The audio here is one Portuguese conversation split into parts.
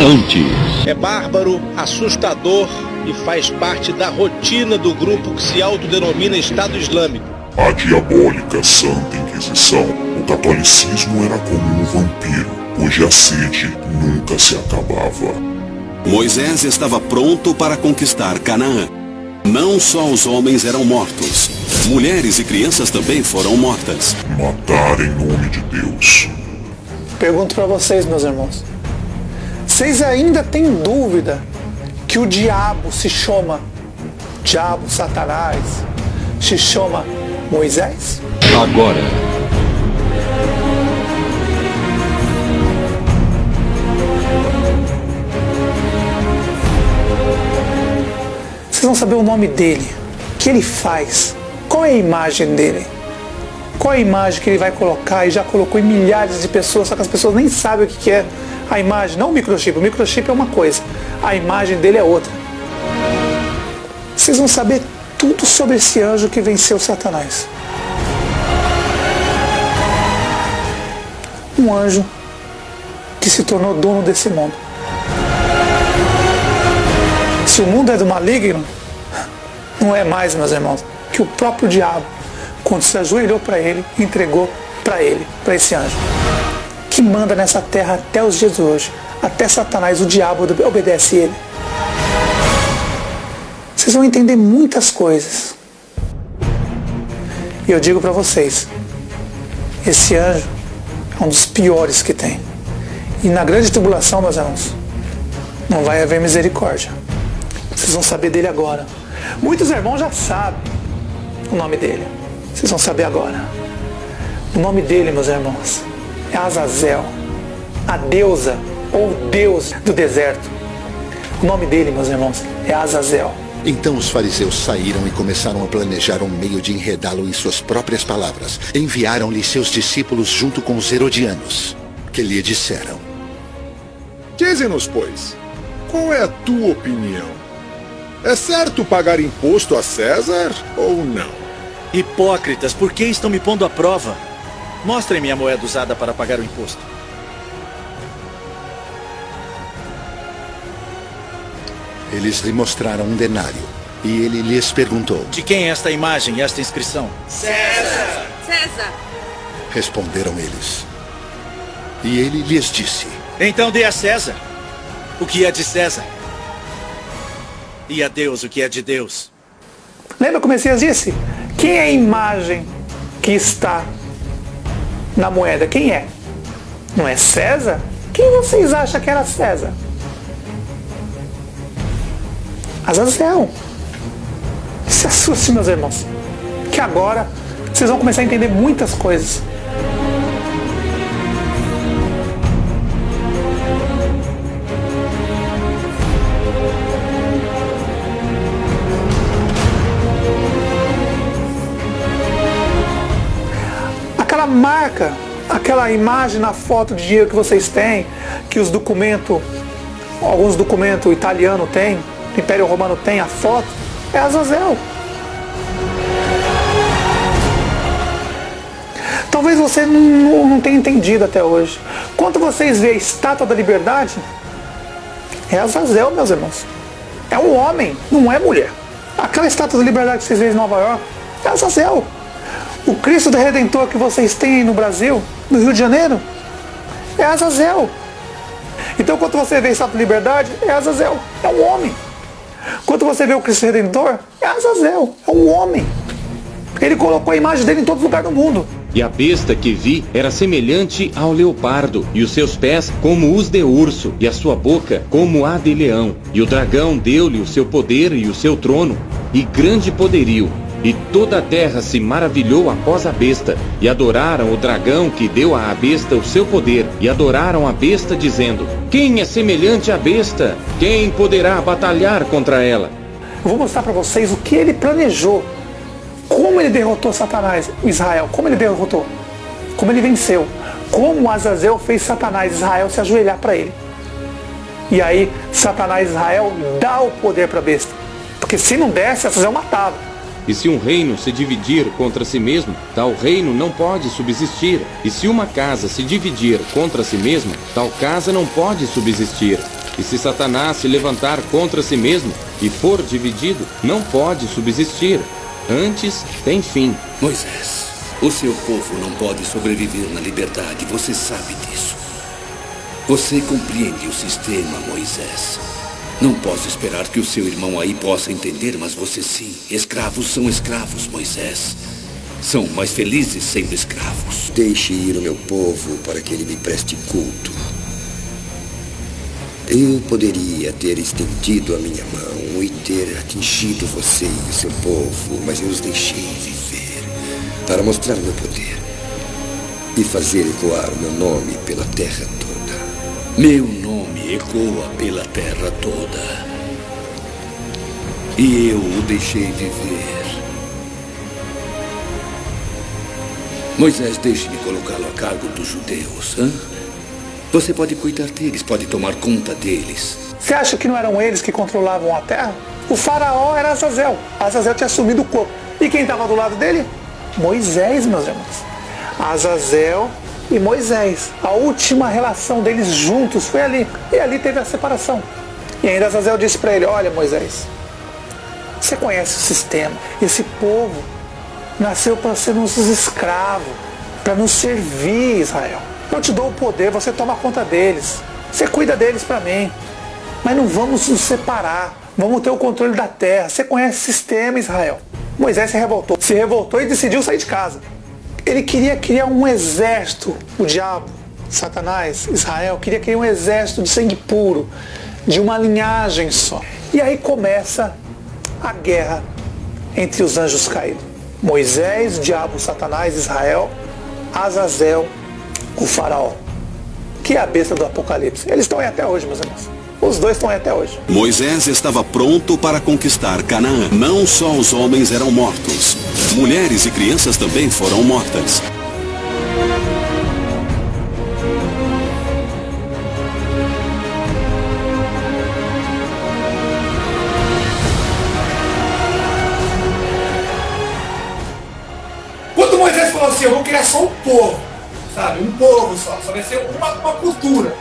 Antes. É bárbaro, assustador e faz parte da rotina do grupo que se autodenomina Estado Islâmico. A diabólica Santa Inquisição. O catolicismo era como um vampiro, cuja sede nunca se acabava. Moisés estava pronto para conquistar Canaã. Não só os homens eram mortos, mulheres e crianças também foram mortas. Matar em nome de Deus. Pergunto para vocês, meus irmãos. Vocês ainda têm dúvida que o diabo se chama Satanás, se chama Moisés? Agora. Vocês vão saber o nome dele, o que ele faz, qual é a imagem dele, qual é a imagem que ele vai colocar, e já colocou em milhares de pessoas, só que as pessoas nem sabem o que é a imagem, não o microchip é uma coisa, a imagem dele é outra. Vocês vão saber tudo sobre esse anjo que venceu Satanás. Um anjo que se tornou dono desse mundo. Se o mundo é do maligno, não é mais, meus irmãos, que o próprio diabo, quando se ajoelhou para ele, entregou para ele, para esse anjo, que manda nessa terra até os dias de hoje. Até Satanás, o diabo, obedece ele. Vocês vão entender muitas coisas. E eu digo para vocês, esse anjo é um dos piores que tem. E na grande tribulação, meus irmãos, não vai haver misericórdia. Vocês vão saber dele agora. Muitos irmãos já sabem o nome dele. Vocês vão saber agora. O nome dele, meus irmãos, é Azazel, a deusa ou Deus do deserto. O nome dele, meus irmãos, é Azazel. Então os fariseus saíram e começaram a planejar um meio de enredá-lo em suas próprias palavras. Enviaram-lhe seus discípulos junto com os herodianos, que lhe disseram: Dize-nos, pois, qual é a tua opinião? É certo pagar imposto a César ou não? Hipócritas, por que estão me pondo à prova? Mostrem-me a moeda usada para pagar o imposto. Eles lhe mostraram um denário, e ele lhes perguntou: De quem é esta imagem e esta inscrição? César! César! Responderam eles. E ele lhes disse: Então dê a César o que é de César, e a Deus o que é de Deus. Lembra como Messias disse? Quem é a imagem que está na moeda? Quem é? Não é César? Quem vocês acham que era César? Azazel. Se assuste, meus irmãos, que agora vocês vão começar a entender muitas coisas. Aquela marca, aquela imagem na foto de dinheiro que vocês têm, que os documentos, alguns documentos italianos têm, o Império Romano tem a foto, é Azazel. Talvez você não tenha entendido até hoje. Quando vocês veem a Estátua da Liberdade, é Azazel, meus irmãos. É um homem, não é mulher. Aquela Estátua da Liberdade que vocês veem em Nova York, é Azazel. O Cristo do Redentor que vocês têm aí no Brasil, no Rio de Janeiro, é Azazel. Então quando você vê a Estátua da Liberdade, é Azazel, é um homem. Quando você vê o Cristo Redentor, é Azazel, é um homem. Ele colocou a imagem dele em todo lugar do mundo. E a besta que vi era semelhante ao leopardo, e os seus pés como os de urso, e a sua boca como a de leão. E o dragão deu-lhe o seu poder e o seu trono, e grande poderio. E toda a terra se maravilhou após a besta, e adoraram o dragão que deu à besta o seu poder, e adoraram a besta dizendo: Quem é semelhante à besta? Quem poderá batalhar contra ela? Eu vou mostrar para vocês o que ele planejou, como ele derrotou Satanás, Israel, como ele derrotou, como ele venceu, como Azazel fez Satanás, Israel se ajoelhar para ele. E aí Satanás, Israel dá o poder para a besta, porque se não desse, Azazel matava. E se um reino se dividir contra si mesmo, tal reino não pode subsistir. E se uma casa se dividir contra si mesma, tal casa não pode subsistir. E se Satanás se levantar contra si mesmo e for dividido, não pode subsistir. Antes tem fim. Moisés, o seu povo não pode sobreviver na liberdade, você sabe disso. Você compreende o sistema, Moisés. Não posso esperar que o seu irmão aí possa entender, mas você sim. Escravos são escravos, Moisés. São mais felizes sendo escravos. Deixe ir o meu povo para que ele me preste culto. Eu poderia ter estendido a minha mão e ter atingido você e o seu povo, mas eu os deixei viver para mostrar meu poder e fazer ecoar o meu nome pela terra toda. Meu nome ecoa pela terra toda. E eu o deixei viver. Moisés, deixe-me colocá-lo a cargo dos judeus, hã? Você pode cuidar deles, pode tomar conta deles. Você acha que não eram eles que controlavam a terra? O faraó era Azazel. Azazel tinha assumido o corpo. E quem estava do lado dele? Moisés, meus irmãos. Azazel e Moisés. A última relação deles juntos foi ali. E ali teve a separação. E ainda Azazel disse para ele: olha, Moisés, você conhece o sistema. Esse povo nasceu para ser nossos escravos, para nos servir, Israel. Eu te dou o poder, você toma conta deles. Você cuida deles para mim. Mas não vamos nos separar. Vamos ter o controle da terra. Você conhece o sistema, Israel. Moisés se revoltou e decidiu sair de casa. Ele queria criar um exército. O diabo, Satanás, Israel, queria criar um exército de sangue puro, de uma linhagem só. E aí começa a guerra entre os anjos caídos. Moisés, o diabo, Satanás, Israel, Azazel, o faraó, que é a besta do Apocalipse. Eles estão aí até hoje, meus irmãos. Os dois estão aí até hoje. Moisés estava pronto para conquistar Canaã. Não só os homens eram mortos, mulheres e crianças também foram mortas. Quando Moisés falou assim: eu vou criar só um povo, sabe? Um povo só vai ser uma cultura.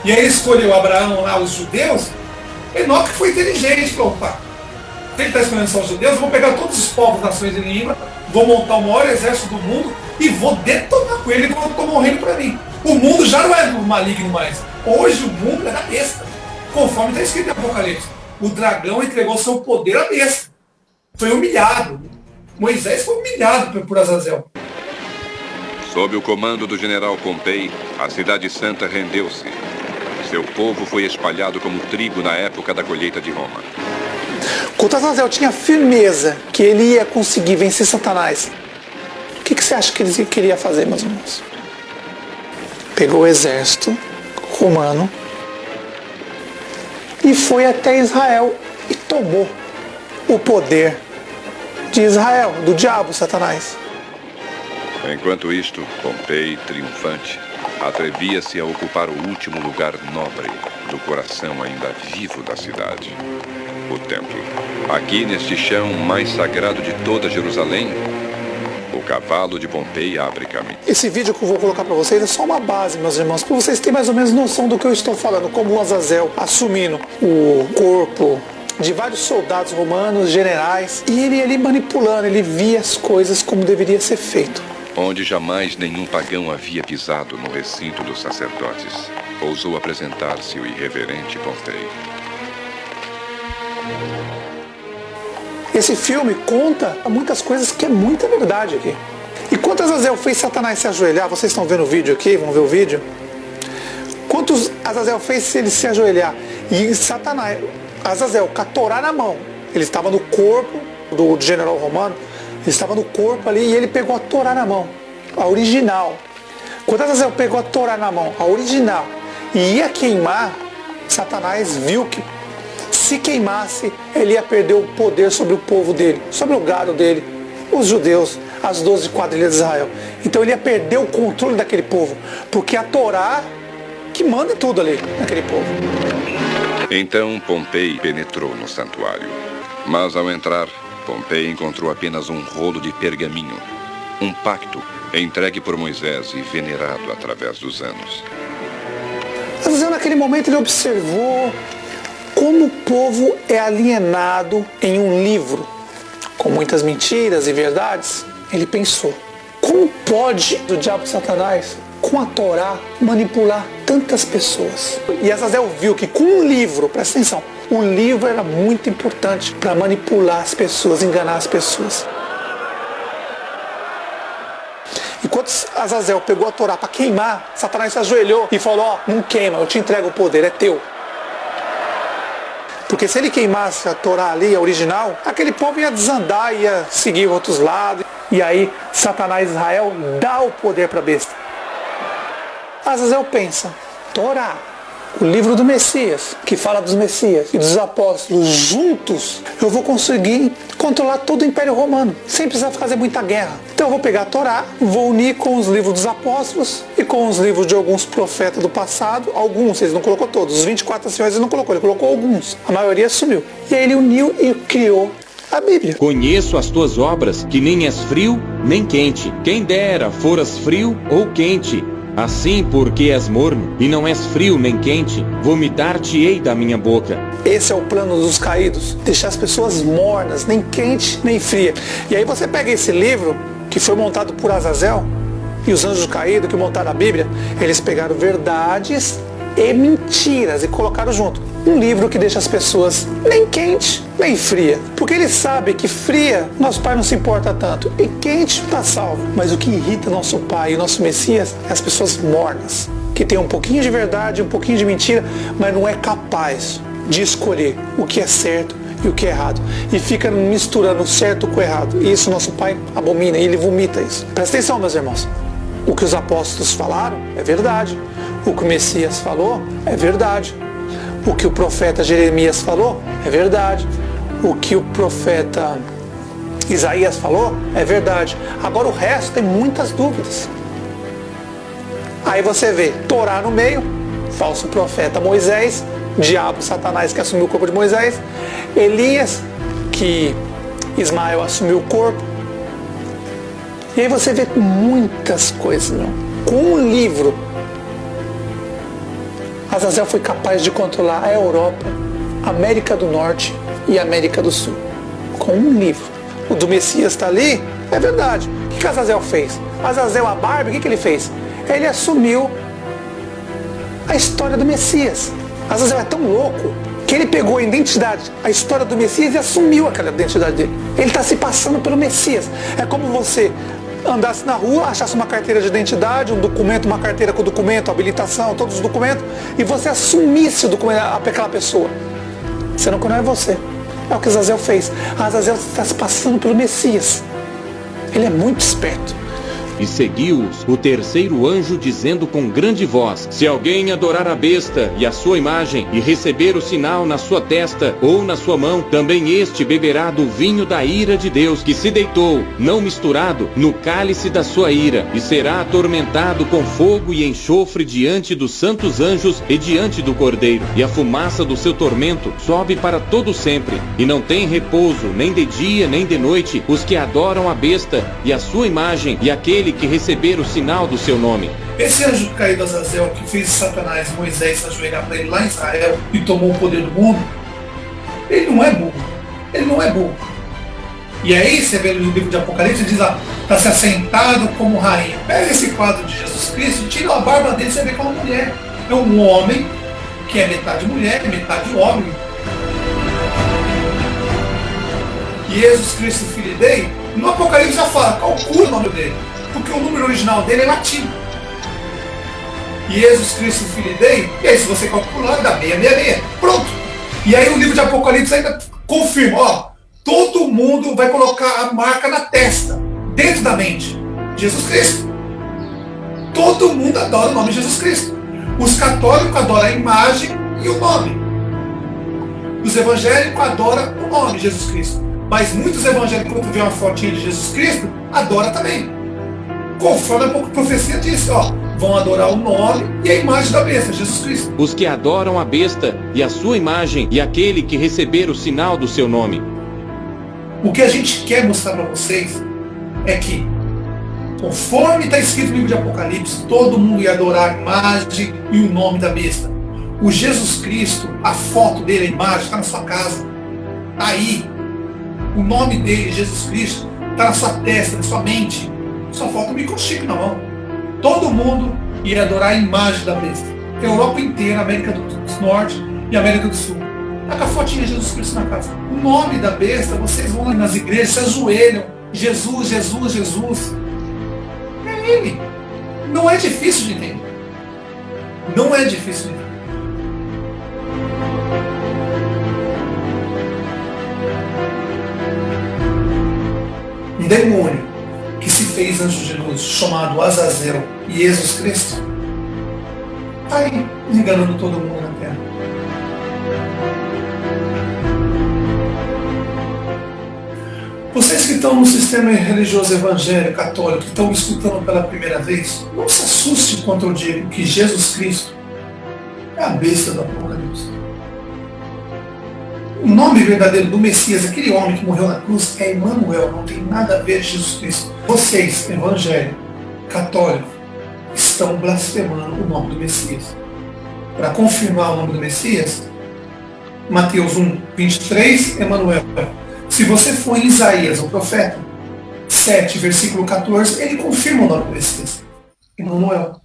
E aí ele escolheu Abraão lá, os judeus. Enoque foi inteligente, falou: opa, ele está escolhendo só os judeus, eu vou pegar todos os povos, nações e línguas, vou montar o maior exército do mundo e vou detonar com ele e vou tomar um reino para mim. O mundo já não é maligno mais. Hoje o mundo é da besta. Conforme está escrito em Apocalipse. O dragão entregou seu poder à besta. Foi humilhado. Moisés foi humilhado por Azazel. Sob o comando do general Pompei, a cidade santa rendeu-se. Seu povo foi espalhado como trigo na época da colheita de Roma. Quando Azazel tinha firmeza que ele ia conseguir vencer Satanás, o que você acha que ele queria fazer, meus irmãos? Pegou o exército romano e foi até Israel e tomou o poder de Israel, do diabo, Satanás. Enquanto isto, Pompei, triunfante, atrevia-se a ocupar o último lugar nobre do coração ainda vivo da cidade, o templo. Aqui, neste chão mais sagrado de toda Jerusalém, o cavalo de Pompei abre caminho. Esse vídeo que eu vou colocar para vocês é só uma base, meus irmãos, para vocês terem mais ou menos noção do que eu estou falando, como o Azazel assumindo o corpo de vários soldados romanos, generais, e ele ali manipulando, ele via as coisas como deveria ser feito. Onde jamais nenhum pagão havia pisado no recinto dos sacerdotes, ousou apresentar-se o irreverente Pompei. Esse filme conta muitas coisas que é muita verdade aqui. E quando Azazel fez Satanás se ajoelhar, vocês estão vendo o vídeo aqui, vão ver o vídeo? Quantos Azazel fez ele se ajoelhar? E Satanás, Azazel, com a Torá na mão, ele estava no corpo do general romano, ele estava no corpo ali e ele pegou a Torá na mão, a original. Quando Azazel pegou a Torá na mão, a original, e ia queimar, Satanás viu que se queimasse, ele ia perder o poder sobre o povo dele, sobre o gado dele, os judeus, as 12 quadrilhas de Israel. Então ele ia perder o controle daquele povo, porque a Torá que manda tudo ali, naquele povo. Então Pompei penetrou no santuário. Mas ao entrar, Pompei encontrou apenas um rolo de pergaminho, um pacto entregue por Moisés e venerado através dos anos. Azazel, naquele momento, ele observou como o povo é alienado em um livro, com muitas mentiras e verdades, ele pensou, como pode o diabo Satanás, com a Torá, manipular tantas pessoas? E Azazel viu que com um livro, presta atenção, o livro era muito importante para manipular as pessoas, enganar as pessoas. E quando Azazel pegou a Torá para queimar, Satanás se ajoelhou e falou, ó, não queima, eu te entrego o poder, é teu. Porque se ele queimasse a Torá ali, a original, aquele povo ia desandar, ia seguir outros lados. E aí Satanás Israel dá o poder para a besta. Azazel pensa, Torá, o livro do Messias, que fala dos Messias e dos apóstolos juntos, eu vou conseguir controlar todo o Império Romano, sem precisar fazer muita guerra. Então eu vou pegar a Torá, vou unir com os livros dos apóstolos e com os livros de alguns profetas do passado, alguns, ele não colocou todos, os 24 anciões ele não colocou, ele colocou alguns, a maioria sumiu. E aí ele uniu e criou a Bíblia. Conheço as tuas obras, que nem és frio nem quente. Quem dera foras frio ou quente. Assim, porque és morno e não és frio nem quente, vomitar-te-ei da minha boca. Esse é o plano dos caídos, deixar as pessoas mornas, nem quente nem fria. E aí você pega esse livro, que foi montado por Azazel, e os anjos caídos que montaram a Bíblia, eles pegaram verdades e mentiras e colocaram junto. Um livro que deixa as pessoas nem quente, nem fria. Porque ele sabe que fria, nosso pai não se importa tanto. E quente está salvo. Mas o que irrita nosso pai e nosso Messias é as pessoas mornas. Que tem um pouquinho de verdade, um pouquinho de mentira, mas não é capaz de escolher o que é certo e o que é errado. E fica misturando o certo com o errado. E isso nosso pai abomina e ele vomita isso. Presta atenção, meus irmãos. O que os apóstolos falaram é verdade. O que o Messias falou é verdade. O que o profeta Jeremias falou é verdade. O que o profeta Isaías falou é verdade. Agora o resto tem muitas dúvidas. Aí você vê Torá no meio, falso profeta Moisés, diabo Satanás que assumiu o corpo de Moisés, Elias, que Ismael assumiu o corpo. E aí você vê muitas coisas, não? Com um livro, Azazel foi capaz de controlar a Europa, a América do Norte e a América do Sul. Com um livro. O do Messias está ali, é verdade. O que Azazel fez? Azazel, a Barbie, o que ele fez? Ele assumiu a história do Messias. Azazel é tão louco que ele pegou a identidade, a história do Messias e assumiu aquela identidade dele. Ele está se passando pelo Messias. É como você andasse na rua, achasse uma carteira de identidade, um documento, uma carteira com documento, habilitação, todos os documentos, e você assumisse o documento àquela pessoa. Sendo que não é você. É o que Azazel fez. Azazel está se passando pelo Messias. Ele é muito esperto. E seguiu-os o terceiro anjo dizendo com grande voz: se alguém adorar a besta e a sua imagem e receber o sinal na sua testa ou na sua mão, também este beberá do vinho da ira de Deus, que se deitou, não misturado, no cálice da sua ira, e será atormentado com fogo e enxofre diante dos santos anjos e diante do Cordeiro. E a fumaça do seu tormento sobe para todo sempre, e não tem repouso nem de dia nem de noite os que adoram a besta e a sua imagem e aquele que receber o sinal do seu nome. Esse anjo caído Azazel que fez Satanás e Moisés ajoelhar para ele lá em Israel e tomou o poder do mundo, ele não é burro. Ele não é burro. E aí você vê no livro de Apocalipse, diz lá, está se assentado como rainha. Pega esse quadro de Jesus Cristo, tira a barba dele e você vê como mulher. É um homem que é metade mulher, é metade homem. E Jesus Cristo, filho dele, no Apocalipse já fala, calcula o nome dele. Porque o número original dele é latino. E Jesus Cristo, filho dele, e aí se você calcular, dá 666. Pronto. E aí o livro de Apocalipse ainda confirma, ó, todo mundo vai colocar a marca na testa, dentro da mente. Jesus Cristo. Todo mundo adora o nome de Jesus Cristo. Os católicos adoram a imagem e o nome. Os evangélicos adoram o nome de Jesus Cristo. Mas muitos evangélicos, quando vê uma fotinha de Jesus Cristo, adoram também. Conforme a profecia disse, ó, vão adorar o nome e a imagem da besta, Jesus Cristo. Os que adoram a besta e a sua imagem e aquele que receber o sinal do seu nome. O que a gente quer mostrar para vocês é que, conforme está escrito no livro de Apocalipse, todo mundo ia adorar a imagem e o nome da besta. O Jesus Cristo, a foto dele, a imagem, está na sua casa. Está aí. O nome dele, Jesus Cristo, está na sua testa, na sua mente. Só falta o microchip na mão. Todo mundo ia adorar a imagem da besta. A Europa inteira, América do Norte e América do Sul. Está com a fotinha de Jesus Cristo na casa. O nome da besta, vocês vão lá nas igrejas, se ajoelham. Jesus, Jesus, Jesus. É ele. Não é difícil de entender. Não é difícil de entender. Um demônio que se fez anjo de luz, chamado Azazel e Jesus Cristo, está aí enganando todo mundo na terra. Vocês que estão no sistema religioso evangélico, católico, que estão me escutando pela primeira vez, não se assuste quando eu digo que Jesus Cristo é a besta do Apocalipse. O nome verdadeiro do Messias, aquele homem que morreu na cruz, é Emanuel, não tem nada a ver com Jesus Cristo. Vocês, evangélicos, católicos, estão blasfemando o nome do Messias. Para confirmar o nome do Messias, Mateus 1, 23, Emanuel. Se você for em Isaías, o profeta, 7, versículo 14, ele confirma o nome do Messias. Emanuel.